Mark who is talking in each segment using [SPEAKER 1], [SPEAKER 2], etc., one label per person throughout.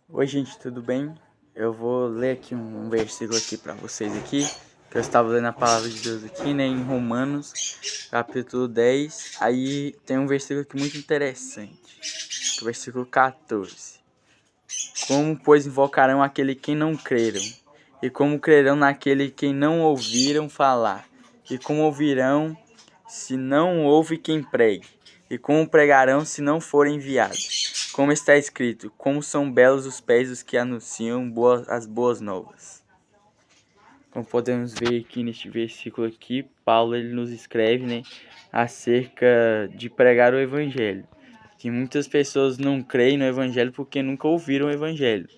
[SPEAKER 1] Oi gente, tudo bem? Eu vou ler aqui um versículo aqui para vocês aqui, que eu estava lendo a palavra de Deus aqui, né, em Romanos, capítulo 10. Aí tem um versículo aqui muito interessante, o versículo 14. Como, pois, invocarão aquele que não creram? E como crerão naquele que não ouviram falar? E como ouvirão se não houve quem pregue? E como pregarão se não forem enviados? Como está escrito, como são belos os pés dos que anunciam as boas novas. Como podemos ver aqui neste versículo aqui, Paulo ele nos escreve, né, acerca de pregar o evangelho. Que muitas pessoas não creem no evangelho porque nunca ouviram o evangelho.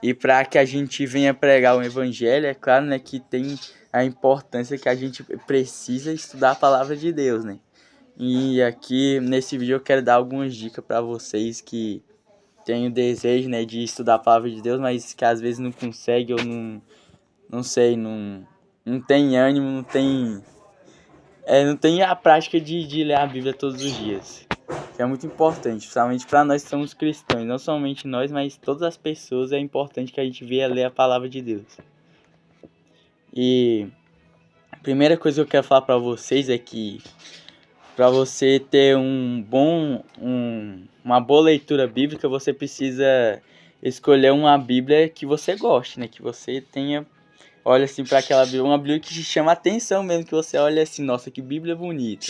[SPEAKER 1] E para que a gente venha pregar o evangelho, é claro, né, que tem a importância que a gente precisa estudar a palavra de Deus, né? E aqui nesse vídeo eu quero dar algumas dicas para vocês que têm o desejo, né, de estudar a palavra de Deus, mas que às vezes não consegue ou não sei, não tem ânimo, não tem a prática de ler a Bíblia todos os dias. Que é muito importante, principalmente para nós que somos cristãos, não somente nós, mas todas as pessoas é importante que a gente venha ler a palavra de Deus. E a primeira coisa que eu quero falar para vocês é que para você ter uma boa leitura bíblica, você precisa escolher uma Bíblia que você goste, né? Que você tenha, olha assim para aquela Bíblia, uma Bíblia que te chama a atenção mesmo, que você olha assim, nossa, que Bíblia bonita.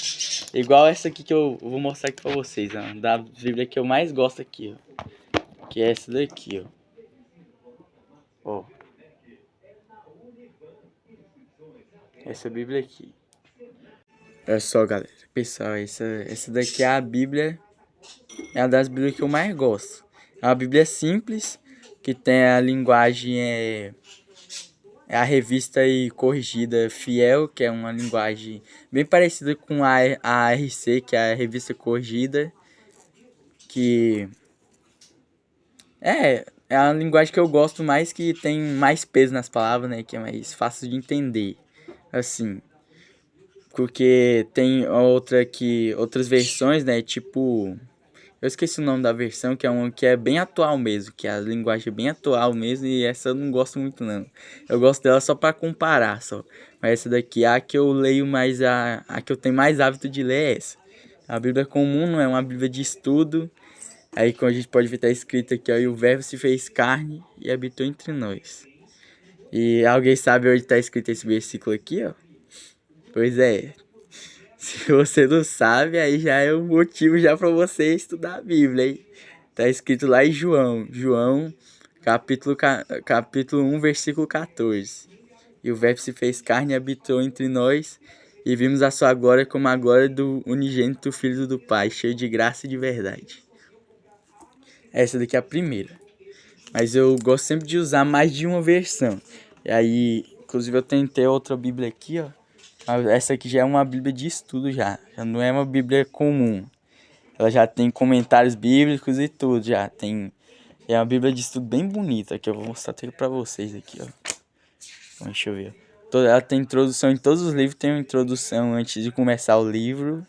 [SPEAKER 1] Igual essa aqui que eu vou mostrar aqui para vocês, ó, da Bíblia que eu mais gosto aqui, ó, que é essa daqui, ó. Ó. Essa Bíblia aqui. Olha só, galera. Pessoal, essa daqui é a Bíblia. É uma das Bíblias que eu mais gosto. É uma Bíblia simples, que tem a linguagem é a revista e corrigida fiel, que é uma linguagem bem parecida com a RC, que é a revista corrigida, que é a linguagem que eu gosto mais, que tem mais peso nas palavras, né, que é mais fácil de entender, assim. Porque tem outras versões, né, tipo, eu esqueci o nome da versão, que é uma que é bem atual mesmo, que a linguagem é bem atual mesmo, e essa eu não gosto muito não. Eu gosto dela só para comparar, só. Mas essa daqui, a que eu leio mais, a que eu tenho mais hábito de ler é essa. A Bíblia comum não é uma Bíblia de estudo. Aí como a gente pode ver, tá escrito aqui, ó, e o verbo se fez carne e habitou entre nós. E alguém sabe onde tá escrito esse versículo aqui, ó? Pois é, se você não sabe, aí já é um motivo já para você estudar a Bíblia, hein? Tá escrito lá em João capítulo 1, versículo 14. E o verbo se fez carne e habitou entre nós, e vimos a sua glória como a glória do unigênito Filho do Pai, cheio de graça e de verdade. Essa daqui é a primeira. Mas eu gosto sempre de usar mais de uma versão. E aí, inclusive eu tentei outra Bíblia aqui, ó. Essa aqui já é uma Bíblia de estudo já não é uma Bíblia comum. Ela já tem comentários bíblicos e tudo, já tem. É uma Bíblia de estudo bem bonita, que eu vou mostrar até pra vocês aqui, ó. Deixa eu ver. Ela tem introdução em todos os livros, tem uma introdução antes de começar o livro.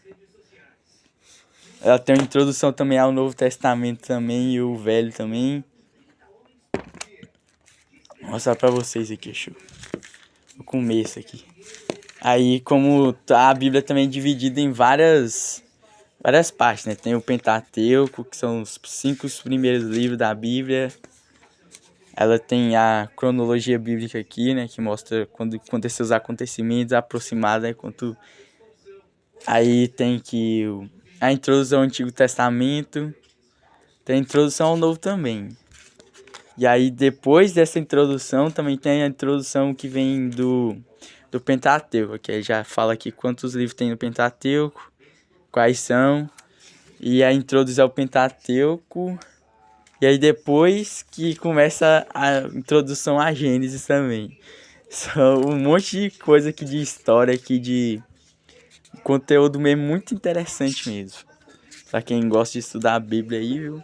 [SPEAKER 1] Ela tem uma introdução também ao Novo Testamento também e o Velho também. Vou mostrar pra vocês aqui, show. O começo aqui. Aí, como a Bíblia também é dividida em várias partes, né? Tem o Pentateuco, que são os 5 primeiros livros da Bíblia. Ela tem a cronologia bíblica aqui, né? Que mostra quando aconteceu os acontecimentos aproximados, né? Aí tem a introdução ao Antigo Testamento. Tem a introdução ao Novo também. E aí depois dessa introdução também tem a introdução que vem do Pentateuco, que aí já fala aqui quantos livros tem no Pentateuco, quais são. E a introdução ao Pentateuco. E aí depois que começa a introdução a Gênesis também. São um monte de coisa aqui de história, aqui de conteúdo mesmo muito interessante mesmo. Pra quem gosta de estudar a Bíblia aí, viu?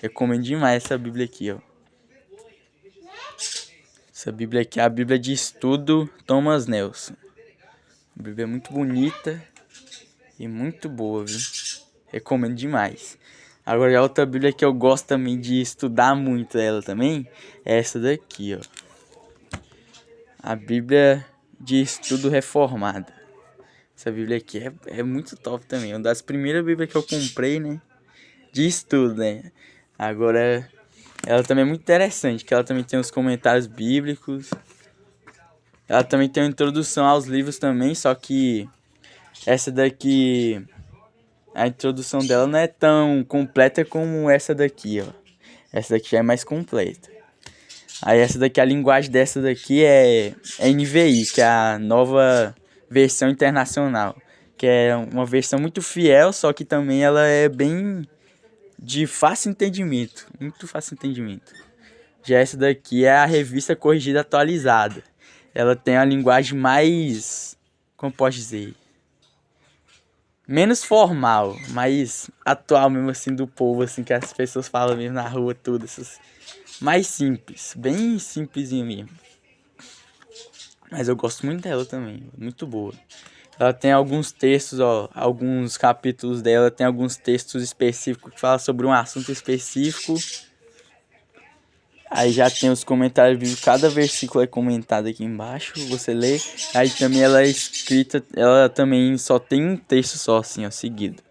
[SPEAKER 1] Recomendo demais essa Bíblia aqui, ó. Essa Bíblia aqui é a Bíblia de estudo Thomas Nelson. A Bíblia é muito bonita e muito boa, viu? Recomendo demais. Agora, a outra Bíblia que eu gosto também de estudar muito ela também é essa daqui, ó. A Bíblia de Estudo Reformada. Essa Bíblia aqui é muito top também. Uma das primeiras Bíblias que eu comprei, né? De estudo, né? Agora, ela também é muito interessante, que ela também tem os comentários bíblicos. Ela também tem uma introdução aos livros também, só que essa daqui, a introdução dela não é tão completa como essa daqui, ó. Essa daqui já é mais completa. Aí essa daqui, a linguagem dessa daqui é NVI, que é a nova versão internacional. Que é uma versão muito fiel, só que também ela é bem de fácil entendimento. Muito fácil entendimento. Já essa daqui é a revista corrigida atualizada. Ela tem a linguagem mais, como posso dizer, menos formal, mais atual mesmo assim do povo, assim, que as pessoas falam mesmo na rua, tudo. Essas, mais simples, bem simplesinho mesmo. Mas eu gosto muito dela também, muito boa. Ela tem alguns textos, ó, alguns capítulos dela tem alguns textos específicos que falam sobre um assunto específico. Aí já tem os comentários bíblicos, cada versículo é comentado aqui embaixo, você lê. Aí também ela é escrita, ela também só tem um texto só assim, ó, seguido.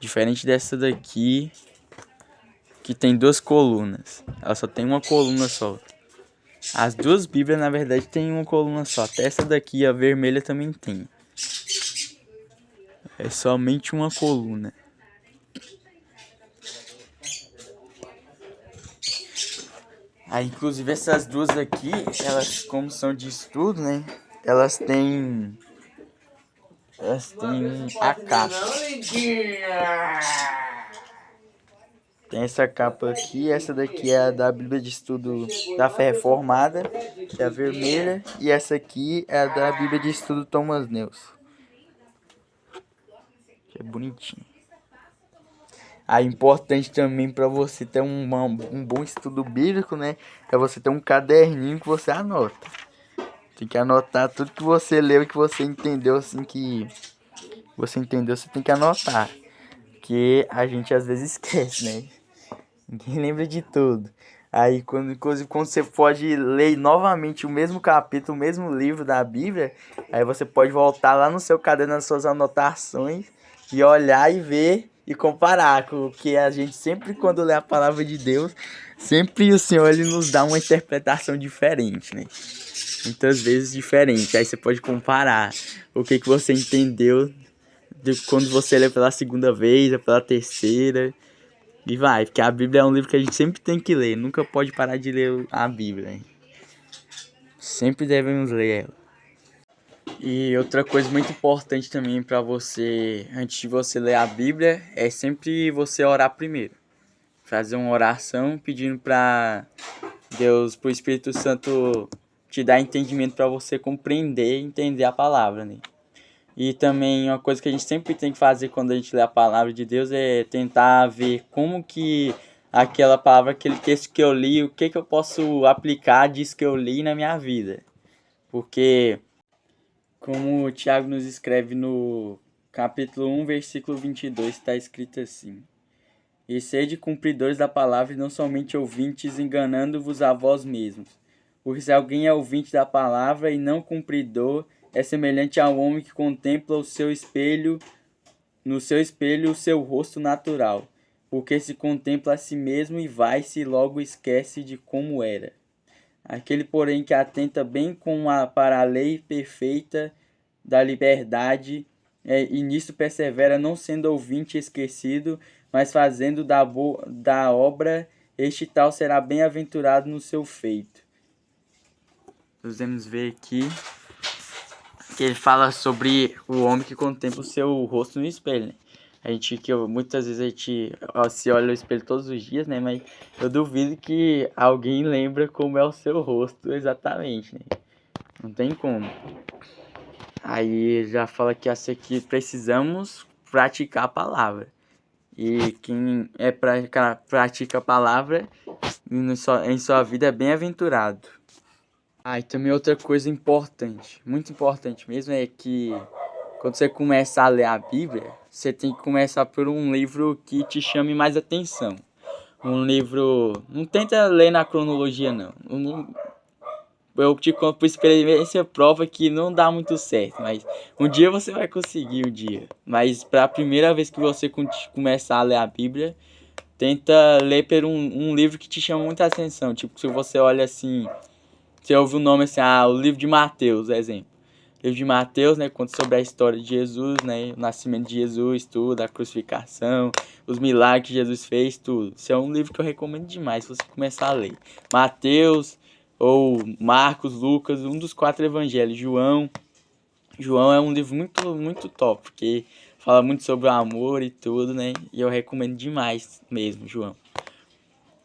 [SPEAKER 1] Diferente dessa daqui, que tem 2 colunas. Ela só tem uma coluna só. As duas Bíblias, na verdade, tem uma coluna só. Até essa daqui, a vermelha, também tem. É somente uma coluna. Aí, inclusive, essas duas aqui, elas, como são de estudo, né? Elas têm a capa. Tem essa capa aqui, essa daqui é a da Bíblia de Estudo da Fé Reformada, que é a vermelha, e essa aqui é a da Bíblia de Estudo Thomas Nelson, que é bonitinho. Aí, importante também para você ter um bom estudo bíblico, né? É você ter um caderninho que você anota. Tem que anotar tudo que você leu e que você entendeu, assim, que você entendeu, você tem que anotar. Porque a gente às vezes esquece, né? Ninguém lembra de tudo. Aí, inclusive, quando você pode ler novamente o mesmo capítulo, o mesmo livro da Bíblia, aí você pode voltar lá no seu caderno, nas suas anotações, e olhar e ver e comparar com o que a gente sempre, quando lê a palavra de Deus, sempre o Senhor ele nos dá uma interpretação diferente, né? Muitas vezes diferente. Aí você pode comparar o que você entendeu de quando você lê pela segunda vez ou pela terceira. E vai, porque a Bíblia é um livro que a gente sempre tem que ler. Nunca pode parar de ler a Bíblia, hein? Sempre devemos ler ela. E outra coisa muito importante também para você, antes de você ler a Bíblia, é sempre você orar primeiro. Fazer uma oração pedindo para Deus, pro Espírito Santo te dar entendimento para você compreender e entender a palavra, né? E também uma coisa que a gente sempre tem que fazer quando a gente lê a palavra de Deus é tentar ver como que aquela palavra, aquele texto que eu li, o que eu posso aplicar disso que eu li na minha vida. Porque, como o Tiago nos escreve no capítulo 1, versículo 22, está escrito assim: E sede cumpridores da palavra e não somente ouvintes, enganando-vos a vós mesmos. Porque se alguém é ouvinte da palavra e não cumpridor, é semelhante ao homem que contempla no seu espelho o seu rosto natural, porque se contempla a si mesmo e vai-se e logo esquece de como era. Aquele, porém, que atenta bem para a lei perfeita da liberdade, e nisso persevera, não sendo ouvinte esquecido, mas fazendo da obra, este tal será bem-aventurado no seu feito. Podemos ver aqui que ele fala sobre o homem que contempla o seu rosto no espelho, né? Muitas vezes a gente se olha no espelho todos os dias, né? Mas eu duvido que alguém lembra como é o seu rosto exatamente, né? Não tem como. Aí já fala que essa aqui precisamos praticar a palavra. E quem pratica a palavra em sua vida é bem-aventurado. E também outra coisa importante, muito importante mesmo, é que quando você começa a ler a Bíblia, você tem que começar por um livro que te chame mais atenção. Um livro... Não tenta ler na cronologia, não. Eu te conto por experiência prova que não dá muito certo, mas um dia você vai conseguir, um dia. Mas para a primeira vez que você começar a ler a Bíblia, tenta ler por um livro que te chama muita atenção. Tipo, se você olha assim, você ouve o nome assim, o livro de Mateus, exemplo. O livro de Mateus, né, conta sobre a história de Jesus, né, o nascimento de Jesus, tudo, a crucificação, os milagres que Jesus fez, tudo. Isso é um livro que eu recomendo demais se você começar a ler. Mateus, ou Marcos, Lucas, um dos 4 evangelhos. João é um livro muito, muito top, porque fala muito sobre o amor e tudo, né? E eu recomendo demais mesmo, João.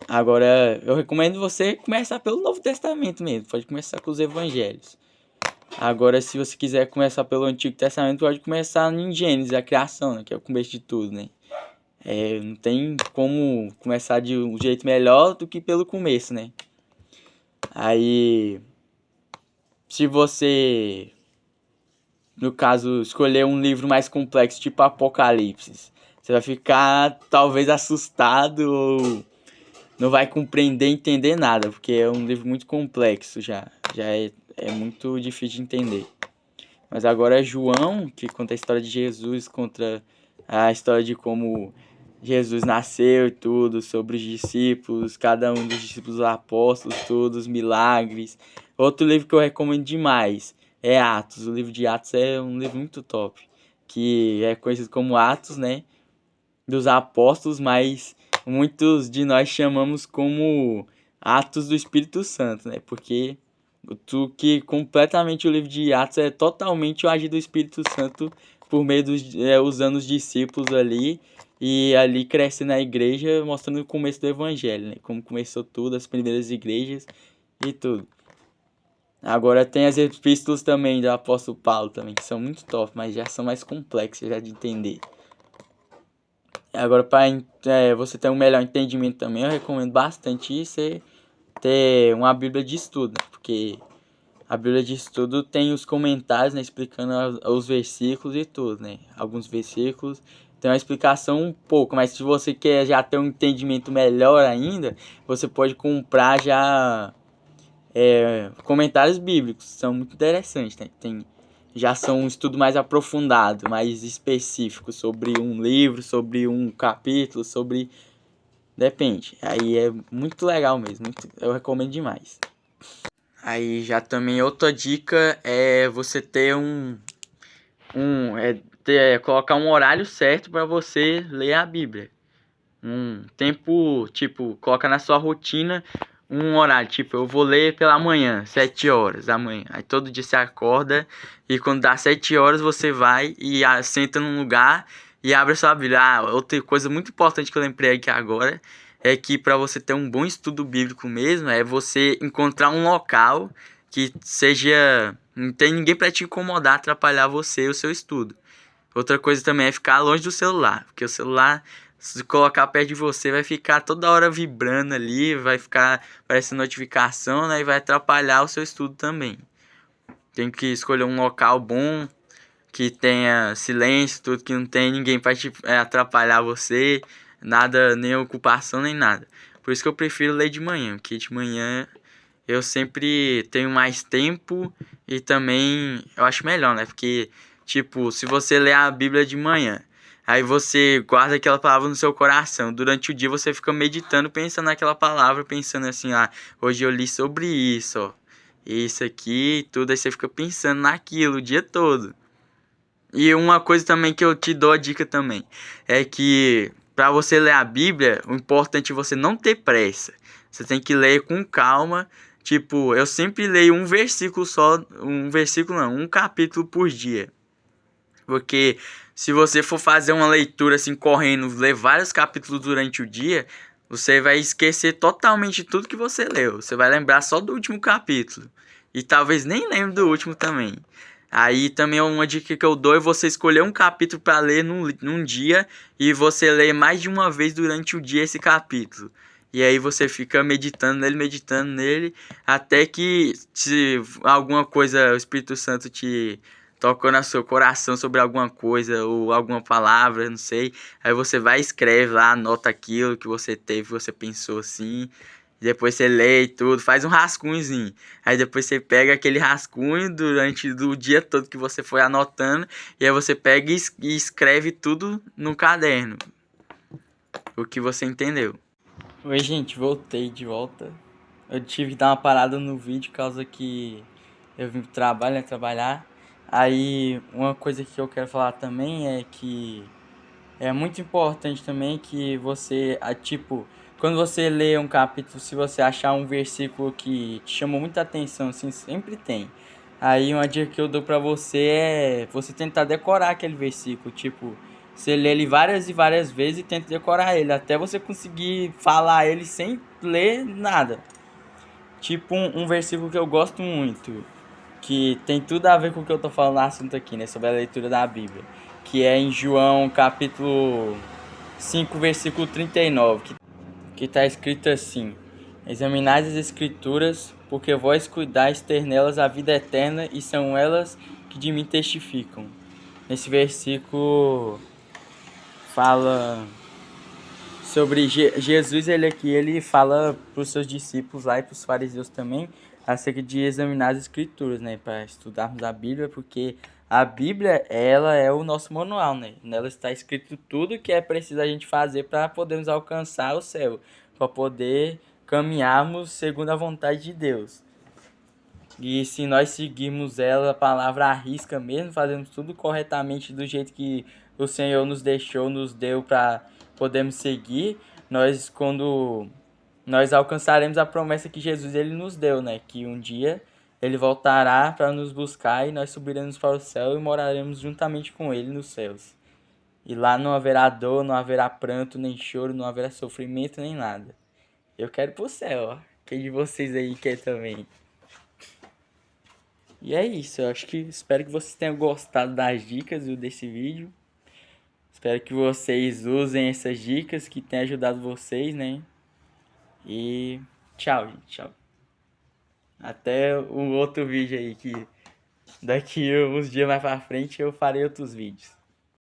[SPEAKER 1] Agora, eu recomendo você começar pelo Novo Testamento mesmo, pode começar com os evangelhos. Agora, se você quiser começar pelo Antigo Testamento, pode começar em Gênesis, a criação, né? Que é o começo de tudo, né? Não tem como começar de um jeito melhor do que pelo começo, né? Aí, se você, no caso, escolher um livro mais complexo, tipo Apocalipse, você vai ficar talvez assustado ou não vai compreender, entender nada, porque é um livro muito complexo já é muito difícil de entender. Mas agora é João, que conta a história de Jesus, conta a história de como Jesus nasceu e tudo, sobre os discípulos, cada um dos discípulos apóstolos, todos os milagres. Outro livro que eu recomendo demais é Atos. O livro de Atos é um livro muito top, que é conhecido como Atos, né, dos apóstolos, mas muitos de nós chamamos como Atos do Espírito Santo, né, porque que completamente o livro de Atos é totalmente o agir do Espírito Santo por meio usando os discípulos ali e ali crescendo na igreja, mostrando o começo do evangelho, né? Como começou tudo, as primeiras igrejas e tudo. Agora tem as epístolas também do apóstolo Paulo também, que são muito top, mas já são mais complexas já de entender. Agora para você ter um melhor entendimento também, eu recomendo bastante você ter uma Bíblia de estudo, né? Porque a Bíblia de estudo tem os comentários, né, explicando os versículos e tudo, né? Alguns versículos tem uma explicação um pouco, mas se você quer já ter um entendimento melhor ainda, você pode comprar já comentários bíblicos, são muito interessantes, né? Já são um estudo mais aprofundado, mais específico sobre um livro, sobre um capítulo, sobre... Depende, aí é muito legal mesmo, eu recomendo demais. Aí já também outra dica é você ter colocar um horário certo para você ler a Bíblia. Um tempo, tipo, coloca na sua rotina um horário, tipo, eu vou ler pela manhã, 7 horas da manhã. Aí todo dia você acorda e quando dá 7 horas você vai e senta num lugar e abre a sua Bíblia. Outra coisa muito importante que eu lembrei aqui agora é que para você ter um bom estudo bíblico mesmo, é você encontrar um local que seja... Não tem ninguém para te incomodar, atrapalhar você e o seu estudo. Outra coisa também é ficar longe do celular, porque o celular, se colocar perto de você, vai ficar toda hora vibrando ali, vai ficar parecendo notificação, né, e vai atrapalhar o seu estudo também. Tem que escolher um local bom, que tenha silêncio, tudo, que não tem ninguém para te atrapalhar você, nada, nem ocupação, nem nada. Por isso que eu prefiro ler de manhã, porque de manhã eu sempre tenho mais tempo e também eu acho melhor, né? Porque, tipo, se você ler a Bíblia de manhã, aí você guarda aquela palavra no seu coração. Durante o dia você fica meditando, pensando naquela palavra, pensando assim, hoje eu li sobre isso, ó. Isso aqui e tudo, aí você fica pensando naquilo o dia todo. E uma coisa também que eu te dou a dica também, é que para você ler a Bíblia, o importante é você não ter pressa. Você tem que ler com calma. Tipo, eu sempre leio um versículo só, um capítulo por dia. Porque se você for fazer uma leitura assim correndo, ler vários capítulos durante o dia, você vai esquecer totalmente tudo que você leu. Você vai lembrar só do último capítulo. E talvez nem lembre do último também. Aí também uma dica que eu dou é você escolher um capítulo para ler num dia e você ler mais de uma vez durante o dia esse capítulo. E aí você fica meditando nele, até que se alguma coisa o Espírito Santo te tocou no seu coração sobre alguma coisa ou alguma palavra, não sei. Aí você vai e escreve lá, anota aquilo que você teve, que você pensou assim. Depois você lê e tudo, faz um rascunhozinho. Aí depois você pega aquele rascunho durante o dia todo que você foi anotando. E aí você pega e escreve tudo no caderno. O que você entendeu. Oi, gente, voltei de volta. Eu tive que dar uma parada no vídeo por causa que eu vim pro trabalho, né, trabalhar. Aí, uma coisa que eu quero falar também é que é muito importante também que você, tipo, quando você lê um capítulo, se você achar um versículo que te chamou muita atenção, assim, sempre tem. Aí, uma dica que eu dou pra você é você tentar decorar aquele versículo, tipo, você lê ele várias e várias vezes e tenta decorar ele, até você conseguir falar ele sem ler nada. Tipo, um versículo que eu gosto muito, que tem tudo a ver com o que eu tô falando no assunto aqui, né? Sobre a leitura da Bíblia. Que é em João capítulo 5 versículo 39, que tá escrito assim: Examinai as escrituras, porque vós cuidais ter nelas a vida eterna, e são elas que de mim testificam. Nesse versículo fala sobre Jesus, ele aqui, ele fala para os seus discípulos lá e para os fariseus também, acerca de examinar as escrituras, né, para estudarmos a Bíblia, porque a Bíblia, ela é o nosso manual, né, nela está escrito tudo que é preciso a gente fazer para podermos alcançar o céu, para poder caminharmos segundo a vontade de Deus. E se nós seguirmos ela, a palavra à risca mesmo, fazemos tudo corretamente do jeito que o Senhor nos deixou, nos deu para podermos seguir, quando nós alcançaremos a promessa que Jesus ele nos deu, né? Que um dia ele voltará para nos buscar e nós subiremos para o céu e moraremos juntamente com ele nos céus. E lá não haverá dor, não haverá pranto, nem choro, não haverá sofrimento, nem nada. Eu quero ir pro céu, ó. Quem de vocês aí quer também? E é isso, eu acho que espero que vocês tenham gostado das dicas desse vídeo. Espero que vocês usem essas dicas que tenham ajudado vocês, né? E tchau, gente, tchau. Até um outro vídeo aí que daqui uns dias mais pra frente eu farei outros vídeos.